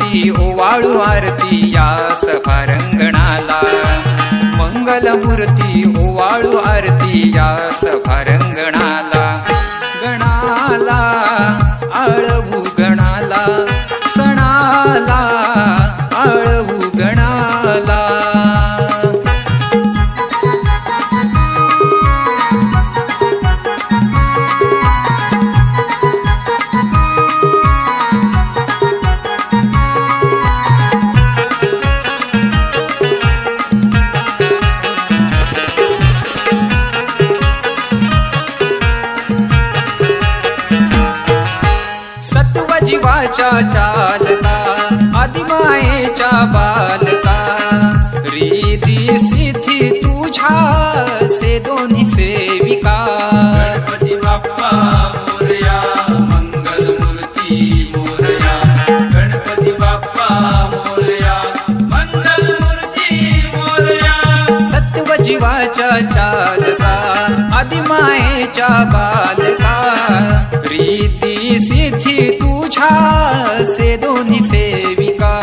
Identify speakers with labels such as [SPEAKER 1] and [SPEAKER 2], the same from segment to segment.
[SPEAKER 1] मूर्ती ओवाळू आरती या सभारंगणाला, मंगलमूर्ती ओवाळू आरती या सभारंगणाला. गणाला आळवू गणाला, सणाला आळवू गणाला. जीवाच्या चालता आदिमायेच्या बालता, रिधी सिद्धी तुझ्या से दोन्ही सेविका.
[SPEAKER 2] गणपती बाप्पा मोरया, मंगलमूर्ती मोरया. गणपती बाप्पा मोरया, मंगलमूर्ती मोरया.
[SPEAKER 1] सत्व जीवाच्या चालता आदिमायेच्या बालका, रिधी सिद्धी तुझ्या से दोन्ही सेविका.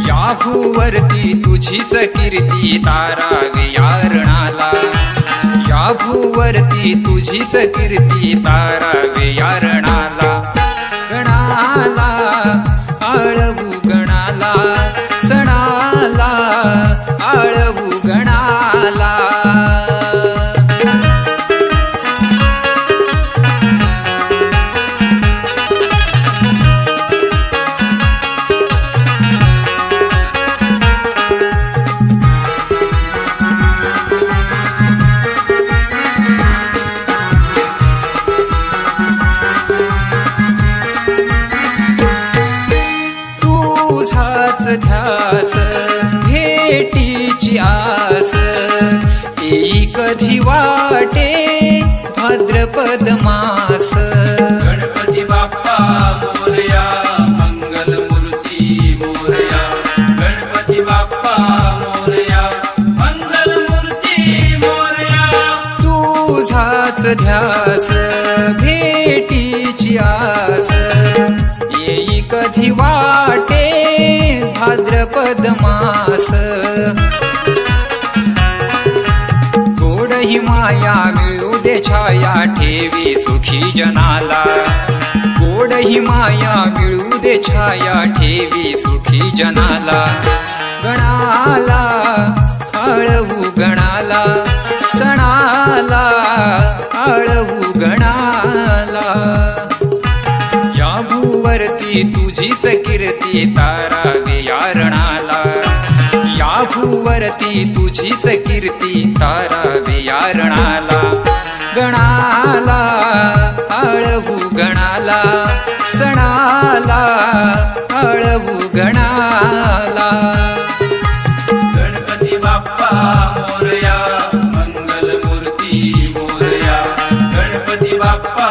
[SPEAKER 1] या भूवरती तुझीच कीर्ती तारावे यारणाला, या भूवरती तुझीच कीर्ती तारावे यारणाला. गणाला आळवू गणाला, सणाला आळवू गणाला. ध्यास भेटीची आस, येई कधी वाटे भाद्रपद मास.
[SPEAKER 2] गणपती बाप्पा मोरया, मंगलमूर्ती मोरया. गणपती बाप्पा मोरया, मंगलमूर्ती मोरया.
[SPEAKER 1] तुझाच ध्यास भेटीची आस, येई कधी वाटे भाद्रपद मास. गोड ही माया मिळू दे छाया ठेवी सुखी जनाला, गोड ही माया मिळू दे छाया ठेवी सुखी जनाला. गणाला आळवू गणाला, सणाला आळवू गणाला. या भूवरती तुझीच कीर्ती तारावे यारणाला, या भूवरती तुझीच कीर्ती तारावे यारणाला. गणाला आळवू गणाला, सणाला आळवू गणाला.
[SPEAKER 2] गणपती बाप्पा मोरया, मंगलमूर्ती मोरया. गणपती बाप्पा